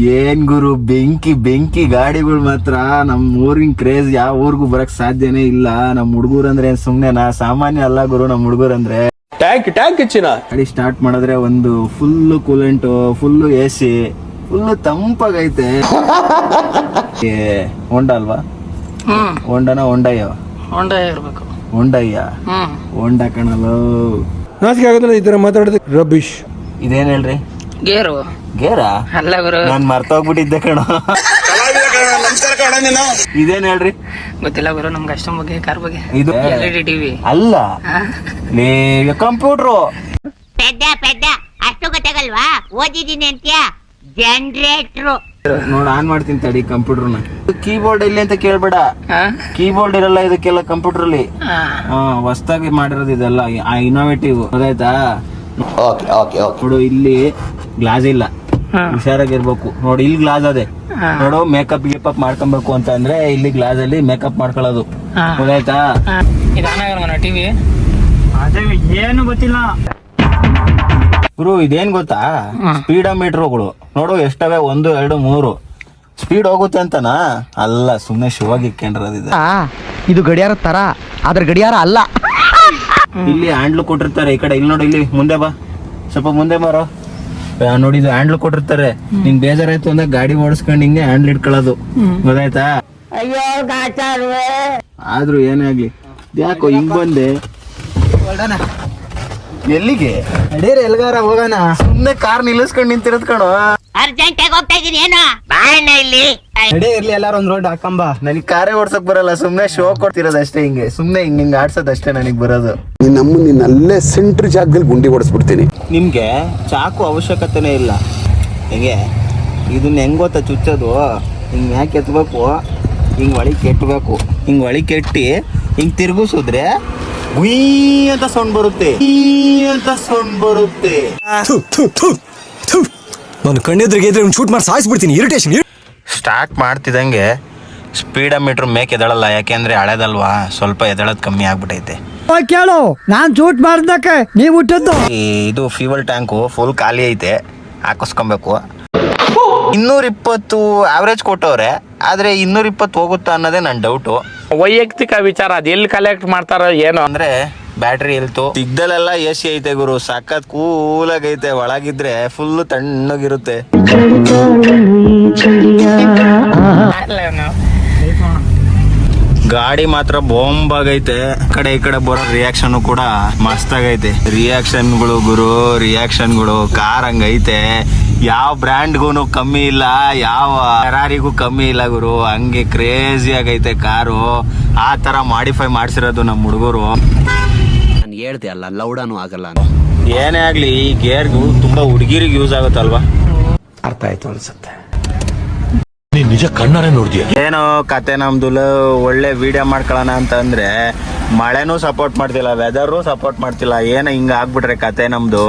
ಏನ್ ಗುರು, ಬೆಂಕಿ ಬೆಂಕಿ ಗಾಡಿಗಳು ಮಾತ್ರ. ನಮ್ ಊರಿನ ಕ್ರೇಜ್ ಯಾವ ಊರಿಗೂ ಬರಕ್ ಸಾಧ್ಯನೇ ಇಲ್ಲ. ನಮ್ ಹುಡುಗರು ಅಂದ್ರೆ ಸುಮ್ನೆನಾ? ಸಾಮಾನ್ಯ ಅಲ್ಲ ಗುರು ನಮ್ ಹುಡುಗರು ಅಂದ್ರೆ. ಟ್ಯಾಂಕ್ ಹೆಚ್ಚಿನ ಗಾಡಿ ಸ್ಟಾರ್ಟ್ ಮಾಡಿದ್ರೆ ಒಂದು full coolant, full AC, full ತಂಪಾಗೈತೆ. ಹೊಂಡ ಅಲ್ವಾ? ಹೊಂಡನ ಹೊಂಡಯ್ಯ? ಹೊಂಡ ಇರ್ಬೇಕು. ಹೊಂಡಯ್ಯ ಹೊಂಡ ಕಣಲು. ನಾಚಿಕೆ ಆಗೋದಿಲ್ಲ ಈ ತರ ಮಾತಾಡಿದ್ರೆ. ರಬೀಶ್ ಇದೇನ್ ಹೇಳ್ರಿ? ಗೇರು ಗೇರಾ? ಅಲ್ಲ ಗುರು, ನಾನ್ ಮರ್ತೋಗ್ಬಿಟ್ಟಿದ್ದೆ ಕಣ. ಇದೇನ್ ಹೇಳ್ರಿ? ಗೊತ್ತಿಲ್ಲ ಗುರು ನಮ್ಗೆ ಅಷ್ಟೊಂದ್ ಬಗ್ಗೆ ಕಾರ್ ಬಗ್ಗೆ. ಇದು LED TV ಅಲ್ಲ, ಕಂಪ್ಯೂಟ್ರು. ಪೆದ್ದ ಅಷ್ಟು ಗೊತ್ತಾಗಲ್ವಾ? ಓದಿದೀನಿ ಅಂತ್ಯ. ಜನರೇಟ್ರು ನೋಡ್ ಆನ್ ಮಾಡ್ತೀನಿ ತಡಿ ಕಂಪ್ಯೂಟರ್ನ. ಕೀಬೋರ್ಡ್ ಇಲ್ಲಿ ಅಂತ ಕೇಳ್ಬೇಡ, ಕೀಬೋರ್ಡ್ ಇರಲ್ಲ ಇದಕ್ಕೆಲ್ಲ ಕಂಪ್ಯೂಟರ್ ಅಲ್ಲಿ. ಹೊಸದಾಗಿ ಮಾಡಿರೋದು ಇದೆಲ್ಲ, ಇನೋವೇಟಿವ್. ಗೊತ್ತಾಯ್ತಾ? ನೋಡು ಇಲ್ಲಿ ಗ್ಲಾಸ್ ಇಲ್ಲ, ಹುಷಾರಾಗಿರ್ಬೇಕು. ನೋಡಿ ಇಲ್ಲಿ ಗ್ಲಾಸ್ ಅದೇ ನೋಡು. ಮೇಕಪ್ ಗಿಕಪ್ ಮಾಡ್ಕೊಬೇಕು ಅಂತ ಅಂದ್ರೆ ಇಲ್ಲಿ ಗ್ಲಾಸ್ ಅಲ್ಲಿ ಮೇಕಪ್ ಮಾಡ್ಕೊಳ್ಳೋದು. ಗೊತ್ತಾಯ್ತಾ? ಟಿವಿ ಏನು ಗೊತ್ತಿಲ್ಲ ಗುರು. ಇದೇನ್ ಗೊತ್ತಾ? ಸ್ಪೀಡೋಮೀಟರ್ಗಳು ನೋಡು ಎಷ್ಟವೆ, 1, 2, 3 ಸ್ಪೀಡ್ ಹೋಗುತ್ತೆ ಅಂತನಾ? ಅಲ್ಲ, ಸುಮ್ನೆ ಶೋ ಆಗಿ ಇಕ್ಕೊಂಡ್ರದಿದೆ. ಇದು ಗಡಿಯಾರ ತರ, ಆದ್ರೆ ಗಡಿಯಾರ ಅಲ್ಲ. ಇಲ್ಲಿ ಹ್ಯಾಂಡ್ಲ್ ಕೊಟ್ಟಿರ್ತಾರೆ ಈ ಕಡೆ. ಇಲ್ಲಿ ನೋಡಿ, ಇಲ್ಲಿ ಮುಂದೆ ಬಾ, ಸ್ವಲ್ಪ ಮುಂದೆ ಬಾರೋ. ನೋಡಿ ಇದು ಹ್ಯಾಂಡ್ಲ್ ಕೊಟ್ಟಿರ್ತಾರೆ. ನಿಂಗ್ ಬೇಜಾರಾಯ್ತು ಅಂದಾಗ ಗಾಡಿ ಓಡಿಸ್ಕೊಂಡು ಹಿಂಗೆ ಹ್ಯಾಂಡ್ಲ್ ಇಟ್ಕೊಳ್ಳೋದು. ಗೊತ್ತಾಯ್ತಾ? ಆದ್ರೂ ಏನೇ ಆಗ್ಲಿ, ಯಾಕೋ ಹಿಂಗ್ ಬಂದೆ? ಎಲ್ಲಿಗೆ? ನಡೀರಿ ಎಲ್ಗಾರ ಹೋಗೋಣ. ಸುಮ್ನೆ ಕಾರ್ ನಿಲ್ಲಿಸ್ಕೊಂಡು ನಿಂತಿರೋದ್ ಕಣೋ. ಅರ್ಜೆಂಟ್ ಆಗಿ ಹೋಗ್ತಾ ಇದೀನಿ. ಏನೋ ಬಾಯಣ್ಣ ಇಲ್ಲಿ. ನಡಿ ಇರ್ಲಿ, ಎಲ್ಲಾರು ಒಂದ್ ರೋಡ್ ಹಾಕಂಬ. ನನಗ್ ಕಾರೇ ಓಡ್ಸಕ್ ಬರಲ್ಲ, ಸುಮ್ನೆ ಶೋ ಕೊಡ್ತಿರೋದು ಅಷ್ಟೇ. ಹಿಂಗೆ ಸುಮ್ನೆ ಹಿಂಗ್ ಆಡ್ಸೋದಷ್ಟೇ ನನಗ್ ಬರೋದು. ನಿನ್ನ ಅಲ್ಲೇ ಸೆಂಟ್ರ್ ಜಾಗದಲ್ಲಿ ಗುಂಡಿ ಓಡಿಸ್ಬಿಡ್ತೀನಿ. ನಿಮ್ಗೆ ಚಾಕು ಅವಶ್ಯಕತೆನೇ ಇಲ್ಲ. ಹೆಂಗೆ ಇದನ್ನ ಹೆಂಗ್ ಗೊತ್ತಾ ಚುಚ್ಚೋದು? ಹಿಂಗ್ ಯಾಕೆ ಎತ್ತಬೇಕು, ಹಿಂಗ್ ಒಳಗೆ ಕೆಟ್ಟಬೇಕು. ಹಿಂಗ್ ಒಳಗೆ ಕೆಟ್ಟಿ ಹಿಂಗ್ ತಿರ್ಗಿಸಿದ್ರೆ ಗುಯ್ ಅಂತ ಸೌಂಡ್ ಬರುತ್ತೆ, ಅಂತ ಸೌಂಡ್ ಬರುತ್ತೆ. ನಾನು ಕಣ್ಣೆದ್ರಿಗೆ ಇದ್ರೆ ಶೂಟ್ ಮಾಡಿ ಸಾಯಿಸ್ಬಿಡ್ತೀನಿ. ಇರಿಟೇಷನ್. ಸ್ಟಾರ್ಟ್ ಮಾಡ್ತಿದ್ದಂಗೆ ಸ್ಪೀಡೋಮೀಟರ್ ಮೇಕ್ ಎದಳಲ್ಲ, ಯಾಕೆಂದ್ರೆ ಹಳೆದಲ್ವಾ, ಸ್ವಲ್ಪ ಎದಳದ್ ಕಮ್ಮಿ ಆಗ್ಬಿಟ್ಟೈತೆ. ಕೇಳು, ನಾನ್ ಶೂಟ್ ಮಾಡ್ದಕ್ಕೆ ನೀವ್ ಹುಟ್ಟದ್ದು. ಇದು ಫ್ಯೂಯಲ್ ಟ್ಯಾಂಕು ಫುಲ್ ಖಾಲಿ ಐತೆ, ಹಾಕಿಸ್ಕೊಬೇಕು. 220 ಆವ್ರೇಜ್ ಕೊಟ್ಟವ್ರೆ, ಆದ್ರೆ 220 ಹೋಗುತ್ತಾ ಅನ್ನೋದೇ ನನ್ ಡೌಟು. ವೈಯಕ್ತಿಕ ವಿಚಾರ, ಅದು ಎಲ್ಲಿ ಕಲೆಕ್ಟ್ ಮಾಡ್ತಾರ ಏನೋ. ಅಂದ್ರೆ ಬ್ಯಾಟ್ರಿ ಎಲ್ತು ಸಿಗ್ದಲೆಲ್ಲ AC ಐತೆ ಗುರು, ಸಖತ್ ಕೂಲಾಗೈತೆ. ಒಳಗಿದ್ರೆ ಫುಲ್ ತಣ್ಣಗಿರುತ್ತೆ. ಗಾಡಿ ಮಾತ್ರ ಬಾಂಬ್ ಆಗೈತೆ. ಈ ಕಡೆ ಬರೋ ರಿಯಾಕ್ಷನ್ ಕೂಡ ಮಸ್ತ್ ಆಗೈತೆ. ರಿಯಾಕ್ಷನ್ಗಳು ಗುರು, ರಿಯಾಕ್ಷನ್ಗಳು. ಕಾರ್ ಹಂಗೈತೆ, ಯಾವ ಬ್ರ್ಯಾಂಡ್ಗೂ ಕಮ್ಮಿ ಇಲ್ಲ, ಯಾವ ಫೆರಾರಿಗೂ ಕಮ್ಮಿ ಇಲ್ಲ ಗುರು. ಹಂಗೆ ಕ್ರೇಜಿ ಆಗೈತೆ ಕಾರು. ಆ ತರ ಮಾಡಿಫೈ ಮಾಡ್ಸಿರೋದು ನಮ್ಮ ಹುಡುಗರು. ನಾನು ಹೇಳ್ದೆ ಅಲ್ಲ, ಲೌಡಾನು ಆಗಲ್ಲ. ಏನೇ ಆಗ್ಲಿ ಈ ಗೇರ್ಗೂ ತುಂಬಾ ಹುಡುಗಿರಿಗೆ ಯೂಸ್ ಆಗುತ್ತಲ್ವಾ? ಅರ್ಥ ಆಯ್ತು ಅನ್ಸುತ್ತೆ. ನಿಜ ಕಣ್ಣಾರೆ ನೋಡಿದ್ಯಾ? ಏನೋ ಕತೆ ನಮ್ದು. ಒಳ್ಳೆ ವಿಡಿಯೋ ಮಾಡ್ಕೊಳ್ಳೋಣ ಅಂತ ಅಂದ್ರೆ ಮಳೆನೂ ಸಪೋರ್ಟ್ ಮಾಡ್ತಿಲ್ಲ, ವೆದರ್ ಸಪೋರ್ಟ್ ಮಾಡ್ತಿಲ್ಲ. ಏನ ಹಿಂಗ ಆಗ್ಬಿಟ್ರೆ ಕತೆ ನಮ್ದು.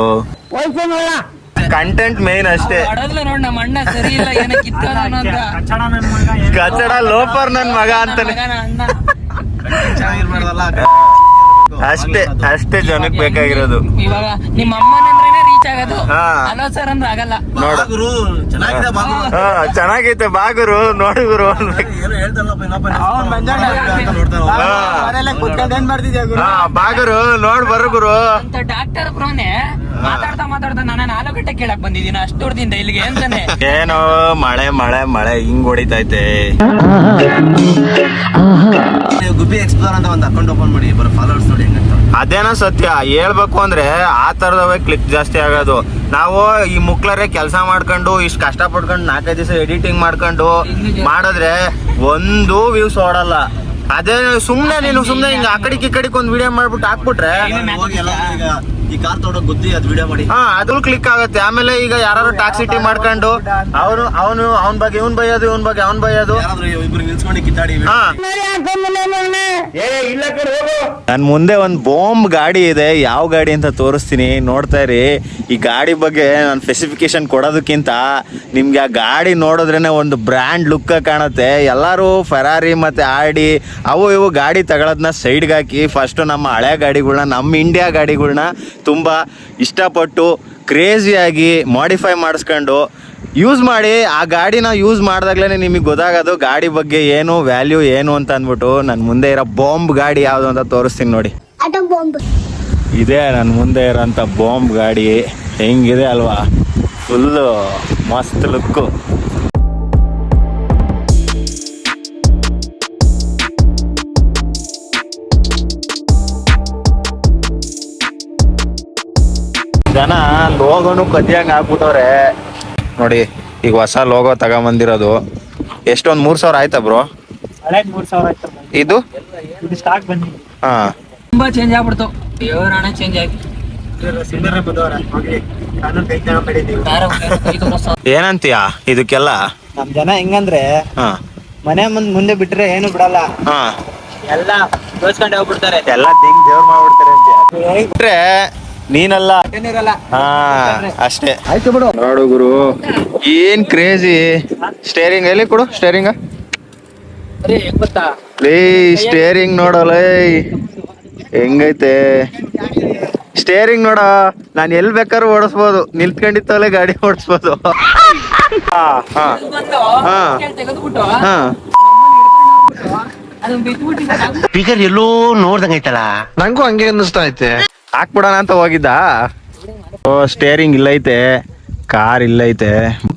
ಕಂಟೆಂಟ್ ಮೇನ್ ಅಷ್ಟೇ. ನೋಡ್ ನಮ್ಮ ಅಣ್ಣ ಸರಿ ಇಲ್ಲ, ಏನೋ ಕಚಡ ಲೋಪರ್ ನನ್ ಮಗ ಅಂತಾನೆ. ಅಷ್ಟೇ ಜನಕ್ಕೆ ಬೇಕಾಗಿರೋದು. ಇವಾಗ ನಿಮ್ಮ ಅಮ್ಮನಂದ್ರೇನೆ ರೀಚ್ ಆಗೋದು. ಹಲೋ ಸರ್ ಅಂದ್ರೆ ಆಗಲ್ಲ. ನೋಡು ಚೆನ್ನಾಗೈತೆ ಬಾಗುರು, ನೋಡುಗುರು. ಬಾಗುರು ನೋಡ್ ಬರುಗುರು. ಡಾಕ್ಟರ್ ಬ್ರೋನೆ ಮಾತಾಡ್ತಾ ನಾನು 4 ಗಂಟೆ ಕೇಳಕ್ ಬಂದಿದ್ದೀನಿ ಅಷ್ಟು ದೂರದಿಂದ ಇಲ್ಲಿಗೆ ಅಂತಾನೆ. ಏನೋ ಮಳೆ ಮಳೆ ಮಳೆ ಹಿಂಗ್ ಹೊಡಿತೈತೆ. ಗುಬ್ಬಿ ಎಕ್ಸ್ಪ್ಲೋರ್ ಅಂತ ಒಂದು ಅಕೌಂಟ್ ಓಪನ್ ಮಾಡಿ, ಬರೋ ಫಾಲೋವರ್ಸ್ ನೋಡಿ ಹೆಂಗಂತ. ಅದೇನೋ ಸತ್ಯ. ಹೇಳ್ಬೇಕು ಅಂದ್ರೆ ಆ ತರದವೇ ಕ್ಲಿಕ್ ಜಾಸ್ತಿ ಆಗೋದು. ನಾವು ಈ ಮುಕ್ಳರೆ ಕೆಲಸ ಮಾಡ್ಕೊಂಡು ಇಷ್ಟು ಕಷ್ಟ ಪಡ್ಕೊಂಡು 4-5 ದಿವಸ ಎಡಿಟಿಂಗ್ ಮಾಡ್ಕೊಂಡು ಮಾಡಿದ್ರೆ ಒಂದು ವ್ಯೂಸ್ ಓಡಲ್ಲ. ಅದೇ ಸುಮ್ನೆ ನೀನು ಸುಮ್ನೆ ಹಿಂಗ ಆ ಕಡೆಗೆ ಈ ಕಡೆಗೆ ಒಂದು ವಿಡಿಯೋ ಮಾಡ್ಬಿಟ್ಟು ಹಾಕ್ಬಿಟ್ರೆ ಈ ಕಾರ್ ತಗೊಂಡೋಗಿ ಗುದ್ದಿ ಅದು ವಿಡಿಯೋ ಮಾಡಿ ಅದು ಕ್ಲಿಕ್ ಆಗುತ್ತೆ. ಆಮೇಲೆ ಈಗ ಯಾರು ಟಾಕ್ಸಿಟಿ ಮಾಡ್ಕೊಂಡು ಅವನ ಬಗ್ಗೆ ಇವನ್ ಬೈಯೋದು, ಇವನ್ ಬಗ್ಗೆ ಅವನ್ ಬೈಯೋದು. ಇಬ್ರು ನಿಲ್ಸ್ಕೊಂಡು ಕಿತ್ತಾಡಿ. ನನ್ ಮುಂದೆ ಒಂದ್ ಬಾಂಬ್ ಗಾಡಿ ಇದೆ, ಯಾವ ಗಾಡಿ ಅಂತ ತೋರಿಸ್ತೀನಿ, ನೋಡ್ತಾ ಇರಿ. ಈ ಗಾಡಿ ಬಗ್ಗೆ ನಾನು ಸ್ಪೆಸಿಫಿಕೇಶನ್ ಕೊಡೋದಕ್ಕಿಂತ ನಿಮ್ಗೆ ಆ ಗಾಡಿ ನೋಡಿದ್ರೇನೆ ಒಂದು ಬ್ರ್ಯಾಂಡ್ ಲುಕ್ ಕಾಣುತ್ತೆ. ಎಲ್ಲರೂ ಫೆರಾರಿ ಮತ್ತೆ ಆಡಿ ಅವು ಇವು ಗಾಡಿ ತಗೊಳೋದನ್ನ ಸೈಡ್ಗೆ ಹಾಕಿ ಫಸ್ಟ್ ನಮ್ಮ ಹಳೆ ಗಾಡಿಗಳ್ನ, ನಮ್ಮ ಇಂಡಿಯಾ ಗಾಡಿಗಳ್ನ ತುಂಬ ಇಷ್ಟಪಟ್ಟು ಕ್ರೇಜಿಯಾಗಿ ಮಾಡಿಫೈ ಮಾಡಿಸ್ಕೊಂಡು ಯೂಸ್ ಮಾಡಿ. ಆ ಗಾಡಿನ ಯೂಸ್ ಮಾಡಿದಾಗ್ಲೇ ನಿಮಗೆ ಗೊತ್ತಾಗೋದು ಗಾಡಿ ಬಗ್ಗೆ ಏನು ವ್ಯಾಲ್ಯೂ ಏನು ಅಂತ ಅಂದ್ಬಿಟ್ಟು. ನನ್ನ ಮುಂದೆ ಇರೋ ಬಾಂಬ್ ಗಾಡಿ ಯಾವುದು ಅಂತ ತೋರಿಸ್ತೀನಿ ನೋಡಿ. ಇದೇ ನನ್ನ ಮುಂದೆ ಇರೋಂಥ ಬಾಂಬ್ ಗಾಡಿ. ಹೆಂಗಿದೆ ಅಲ್ವಾ, ಫುಲ್ಲು ಮಸ್ತ್ ಲುಕ್ಕು. ಜನ ಲೋಗೋನು ಕದಿಯಂಗೆ ಆಗ್ಬಿಟ್ಟವ್ರೆ ನೋಡಿ. ಈಗ ಹೊಸ ಲೋಗೋ ತಗೊಂಬಂದಿರೋದು ಎಷ್ಟೊಂದು 3,000 ಆಯ್ತಾ ಬ್ರೋ? ಇದು ಹಾ ತುಂಬಾ ಚೇಂಜ್ ಆಗ್ಬಿಡ್ತು. ದೇವರಾಣ ಚೇಂಜ್ ಆಗಿ ಏನಂತೀಯ ಇದಕ್ಕೆಲ್ಲ? ನಮ್ ಜನ ಹೆಂಗಂದ್ರೆ ಹಾ ಮನೆ ಮುಂದೆ ಬಿಟ್ರೆ ಏನು ಬಿಡಲ್ಲ, ಹಾ ಎಲ್ಲ ತೋರ್ಸ್ಕೊಂಡೆ ಹೋಗ್ಬಿಡ್ತಾರೆ. ಎಲ್ಲ ದಿಂಗ್ ದೇವ್ರ ಮಾಡ್ಬಿಡ್ತಾರೆ ಅಂತ ಬಿಟ್ರೆ ನೀನಲ್ಲ. ಹಾ ಅಷ್ಟೇ ಆಯ್ತು ಬಿಡು. ನೋಡು ಗುರು, ಏನ್ ಕ್ರೇಜಿ. ಸ್ಟೇರಿಂಗ್ ಎಲ್ಲಿ ಕೊಡು, ಸ್ಟೇರಿಂಗ್ ಗೊತ್ತಾ? ಲೇ ಸ್ಟೇರಿಂಗ್ ನೋಡಲ್ಲ ಹೆಂಗೈತೆ ಸ್ಟೇರಿಂಗ್ ನೋಡ. ನಾನು ಎಲ್ಲಿ ಬೇಕಾದ್ರೂ ಓಡಿಸ್ಬೋದು, ನಿಲ್ತ್ಕೊಂಡಿತ್ತವಲ್ಲೇ ಗಾಡಿ ಓಡಿಸ್ಬೋದು. ಹಾ ಹಾ ಹಾ ತೆಗೆದ್ಬಿಟ್ಟು ಹಾ ಅದನ್ನ ಬಿಟ್ಬಿಟ್ಟು ಸ್ಪೀಕರ್ ಎಲ್ಲೋ ನೋಡ್ದಂಗೈತಲ್ಲ. ನಂಗೂ ಹಂಗೆ ಅನ್ನಿಸ್ತಾ ಐತೆ. ಹಾಕ್ಬಿಡೋಣ ಅಂತ ಹೋಗಿದ್ದ. ಸ್ಟೇರಿಂಗ್ ಇಲ್ಲೈತೆ, ಕಾರ್ ಇಲ್ಲೈತೆ.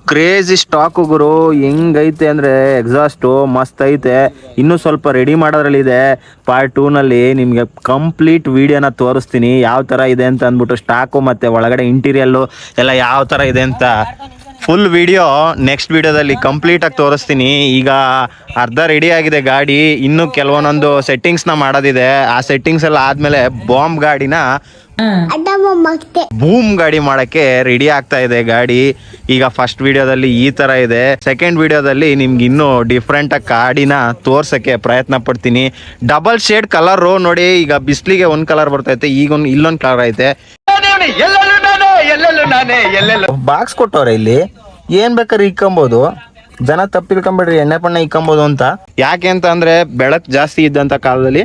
ಕ್ರೇಜಿ ಸ್ಟಾಕು ಗುರು. ಹೆಂಗೈತೆ ಅಂದ್ರೆ ಎಕ್ಸಾಸ್ಟು ಮಸ್ತ್ ಐತೆ. ಇನ್ನೂ ಸ್ವಲ್ಪ ರೆಡಿ ಮಾಡೋದ್ರಲ್ಲಿದೆ. ಪಾರ್ಟ್ 2ನಲ್ಲಿ ನಿಮಗೆ ಕಂಪ್ಲೀಟ್ ವಿಡಿಯೋನ ತೋರಿಸ್ತೀನಿ, ಯಾವ ಥರ ಇದೆ ಅಂತ ಅಂದ್ಬಿಟ್ಟು. ಸ್ಟಾಕು ಮತ್ತು ಒಳಗಡೆ ಇಂಟೀರಿಯಲ್ಲು ಎಲ್ಲ ಯಾವ ಥರ ಇದೆ ಅಂತ ಫುಲ್ ವಿಡಿಯೋ ನೆಕ್ಸ್ಟ್ ವಿಡಿಯೋದಲ್ಲಿ ಕಂಪ್ಲೀಟಾಗಿ ತೋರಿಸ್ತೀನಿ. ಈಗ ಅರ್ಧ ರೆಡಿ ಆಗಿದೆ ಗಾಡಿ, ಇನ್ನೂ ಕೆಲವೊಂದೊಂದು ಸೆಟ್ಟಿಂಗ್ಸ್ನ ಮಾಡೋದಿದೆ. ಆ ಸೆಟ್ಟಿಂಗ್ಸ್ ಎಲ್ಲ ಆದಮೇಲೆ ಬಾಂಬ್ ಗಾಡಿನ ಬೂಮ್ ಗಾಡಿ ಮಾಡೋಕ್ಕೆ ರೆಡಿ ಆಗ್ತಾ ಇದೆ ಗಾಡಿ. ಈಗ ಫಸ್ಟ್ ವಿಡಿಯೋದಲ್ಲಿ ಈ ಥರ ಇದೆ. ಸೆಕೆಂಡ್ ವಿಡಿಯೋದಲ್ಲಿ ನಿಮ್ಗೆ ಇನ್ನೂ ಡಿಫ್ರೆಂಟಾಗಿ ಗಾಡಿನ ತೋರ್ಸೋಕ್ಕೆ ಪ್ರಯತ್ನ ಪಡ್ತೀನಿ. ಡಬಲ್ ಶೇಡ್ ಕಲರು ನೋಡಿ. ಈಗ ಬಿಸಿಲಿಗೆ ಒಂದು ಕಲರ್ ಬರ್ತೈತೆ, ಈಗ ಇಲ್ಲೊಂದು ಕಲರ್ ಐತೆ. ಬಾಕ್ಸ್ ಕೊಟ್ಟವ್ರೆ ಇಲ್ಲಿ, ಏನ್ ಬೇಕಾದ್ರೆ ಇಕ್ಕೊಂಬೋದು. ಜನ ತಪ್ಪಿಲ್ಕೊಂಬೇಡ್ರಿ, ಎಣ್ಣೆ ಪಣ್ಣೆ ಇಕ್ಕೊಂಬೋದು ಅಂತ. ಯಾಕೆ ಅಂತ ಅಂದ್ರೆ ಬೆಳಕು ಜಾಸ್ತಿ ಇದ್ದಂಥ ಕಾಲದಲ್ಲಿ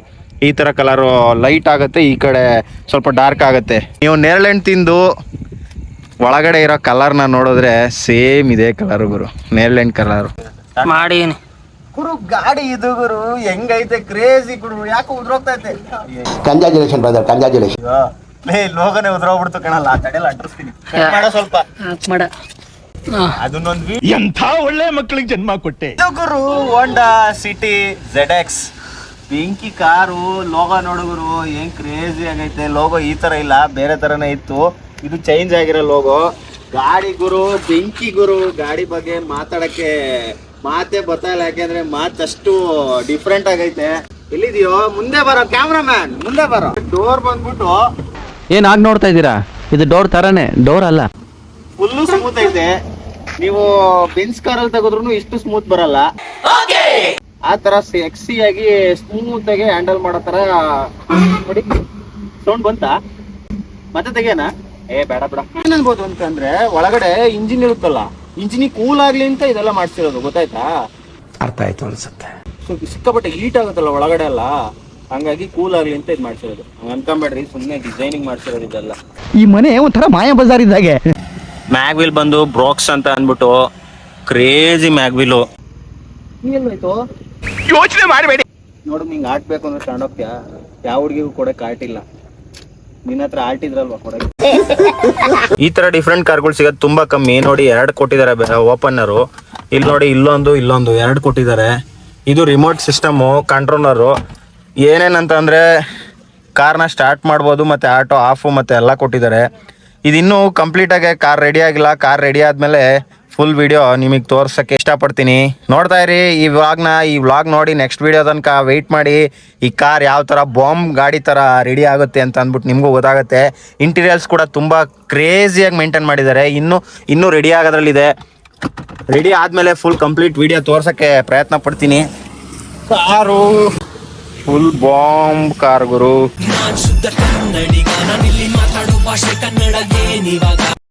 ಈ ಥರ ಕಲರು ಲೈಟ್ ಆಗುತ್ತೆ, ಈ ಕಡೆ ಸ್ವಲ್ಪ ಡಾರ್ಕ್ ಆಗುತ್ತೆ. ನೀವು ನೇರಳೆಹಣ್ಣು ತಿಂದು ಒಳಗಡೆ ಇರೋ ಕಲರ್ನ ನೋಡಿದ್ರೆ ಸೇಮ್ ಇದೆ ಕಲರ್ ಗುರು, ನೇರಳೆಹಣ್ಣು ಕಲರ್ ಮಾಡೀನಿ ಗುರು. ಗಾಡಿ ಇದು ಗುರು, ಹೆಂಗೈತೆ ಕ್ರೇಜಿ ಗುರು. ಯಾಕೆ ಉದ್ರೋಗ್ತೈತೆ? Congratulation brother, congratulation. ಲೋಗನೆ ಉದ್ರೋಗ್ಬಿಡ್ತು ಕಣಲ್ಲ. ಆ ಕಡೆ ಅಂಟಿಸ್ತೀನಿ ಮಾಡೋ ಸ್ವಲ್ಪ ಮಾಡ. ಅದನ್ನೊಂದು ಎಂಥ ಒಳ್ಳೆ ಮಕ್ಕಳಿಗೆ ಜನ್ಮ ಕೊಟ್ಟೆ. ಇದು ಗುರು ಹೋಂಡಾ ಸಿಟಿ ZX ಬೆಂಕಿ ಕಾರು. ಲೋಗೋ ನೋಡುಗರು ಏನ್ ಕ್ರೇಜಿ ಆಗೈತೆ. ಲೋಗೋ ಈ ತರ ಇಲ್ಲ, ಬೇರೆ ತರನೇ ಇತ್ತು. ಇದು ಚೇಂಜ್ ಆಗಿರೋ ಲೋಗೋ. ಗಾಡಿ ಗುರು ಬೆಂಕಿ ಗುರು. ಗಾಡಿ ಬಗ್ಗೆ ಮಾತಾಡಕ್ಕೆ ಮಾತೇ ಗೊತ್ತಾಗಲ್ಲ, ಯಾಕೆಂದ್ರೆ ಮಾತಷ್ಟು ಡಿಫ್ರೆಂಟ್ ಆಗೈತೆ. ಎಲ್ಲಿದೆಯೋ? ಮುಂದೆ ಬರೋ ಕ್ಯಾಮ್ರಾಮ್ಯಾನ್, ಮುಂದೆ ಬರೋ. ಡೋರ್ ಬಂದ್ಬಿಟ್ಟು ಏನ್ ಆಗ್ ನೋಡ್ತಾ ಇದ್ದೀರಾ? ಇದು ಡೋರ್ ತರಾನೇ, ಡೋರ್ ಅಲ್ಲ. ಫುಲ್ಲು ಸ್ಮೂತ್ ಐತೆ. ನೀವು ಬೆನ್ಸ್ ಕಾರಲ್ಲಿ ತೆಗೆದ್ರು ಇಷ್ಟು ಸ್ಮೂತ್ ಬರಲ್ಲ. ಆ ತರ ಸೆಕ್ಸಿ ಆಗಿ ಸ್ಮೂತ್ ಆಗಿ ಹ್ಯಾಂಡಲ್ ಮಾಡೋ ತರ ನೋಡಿ. ಸೌಂಡ್ ಬಂತಾ? ಮತ್ತೆ ತೆಗೆಯನಾ? ಬೇಡ ಬೇಡ. ಏನನ್ಬೋದು ಅಂತಂದ್ರೆ ಒಳಗಡೆ ಇಂಜಿನ್ ಇರುತ್ತಲ್ಲ, ಇಂಜಿನ್ ಕೂಲ್ ಆಗ್ಲಿ ಅಂತ ಇದೆಲ್ಲ ಮಾಡ್ಸಿರೋದು, ಗೊತ್ತಾಯ್ತಾ? ಅರ್ಥ ಆಯ್ತು ಅನ್ಸುತ್ತೆ. ಸಿಕ್ಕಾಪಟ್ಟೆ ಹೀಟ್ ಆಗುತ್ತಲ್ಲ ಒಳಗಡೆ ಎಲ್ಲ, ಹಂಗಾಗಿ ಕೂಲ್ ಆಗ್ಲಿ ಅಂತ ಇದು ಮಾಡ್ಸಿರೋದು. ಅನ್ಕೊಂಬೇಡ್ರಿ, ಸುಮ್ಮನೆ ಡಿಸೈನಿಂಗ್ ಮಾಡ್ಸಿರೋದು ಇದೆಲ್ಲ. ಈ ಮನೆ ಒಂಥರ ಮಾಯಾ ಬಜಾರ್ ಇದ್ದಾಗೆ. ಮ್ಯಾಗ್ವಿಲ್ ಬಂದು ಬ್ರೋಕ್ಸ್ ಅಂತ ಅಂದ್ಬಿಟ್ಟು ಕ್ರೇಜಿ ಮ್ಯಾಗ್ವಿಲು. ಎಲ್ಲೋಯ್ತು ಯೋಚನೆ ಮಾಡಬೇಡಿ. ನೋಡು, ನಿಂಗೆ ಆಡ್ಬೇಕು ಅಂದ್ರೆ ತಗೊಂಡೋಗ್ತೀಯಾ? ಯಾವ ಹುಡುಗಿಗೂ ಕೊಡಕ್ಕೆ ಆಟಿಲ್ಲ. ನಿನ್ನ ಹತ್ರ ಆಟಿದ್ರಲ್ವಾ ಕೊಡಕ್ಕೆ. ಈ ತರ ಡಿಫ್ರೆಂಟ್ ಕಾರ್ಗಳು ಸಿಗೋದು ತುಂಬಾ ಕಮ್ಮಿ. ನೋಡಿ 2 ಕೊಟ್ಟಿದ್ದಾರೆ ಓಪನರು. ಇಲ್ಲಿ ನೋಡಿ, ಇಲ್ಲೊಂದು 2 ಕೊಟ್ಟಿದ್ದಾರೆ. ಇದು ರಿಮೋಟ್ ಸಿಸ್ಟಮು, ಕಂಟ್ರೋಲರು. ಏನೇನಂತ ಅಂದರೆ ಕಾರ್ನ ಸ್ಟಾರ್ಟ್ ಮಾಡ್ಬೋದು, ಮತ್ತು ಆಟೋ ಆಫು ಮತ್ತು ಎಲ್ಲ ಕೊಟ್ಟಿದ್ದಾರೆ. ಇದಿನ್ನೂ ಕಂಪ್ಲೀಟಾಗಿ ಕಾರ್ ರೆಡಿ ಆಗಿಲ್ಲ. ಕಾರ್ ರೆಡಿ ಆದಮೇಲೆ ಫುಲ್ ವಿಡಿಯೋ ನಿಮಗೆ ತೋರ್ಸೋಕ್ಕೆ ಇಷ್ಟಪಡ್ತೀನಿ. ನೋಡ್ತಾ ಇರಿ ಈ ವ್ಲಾಗ್ ನೋಡಿ ನೆಕ್ಸ್ಟ್ ವಿಡಿಯೋ ತನಕ ವೆಯ್ಟ್ ಮಾಡಿ. ಈ ಕಾರ್ ಯಾವ ಥರ ಬಾಂಬ್ ಗಾಡಿ ಥರ ರೆಡಿ ಆಗುತ್ತೆ ಅಂತ ಅಂದ್ಬಿಟ್ಟು ನಿಮಗೂ ಗೊತ್ತಾಗುತ್ತೆ. ಇಂಟೀರಿಯಲ್ಸ್ ಕೂಡ ತುಂಬ ಕ್ರೇಜಿಯಾಗಿ ಮೇಂಟೈನ್ ಮಾಡಿದ್ದಾರೆ. ಇನ್ನೂ ರೆಡಿ ಆಗೋದ್ರಲ್ಲಿದೆ. ರೆಡಿ ಆದಮೇಲೆ ಫುಲ್ ಕಂಪ್ಲೀಟ್ ವಿಡಿಯೋ ತೋರ್ಸೋಕ್ಕೆ ಪ್ರಯತ್ನ ಪಡ್ತೀನಿ. ಕಾರು ಫುಲ್ ಬಾಂಬ್ ಕಾರ್ ಗುರು.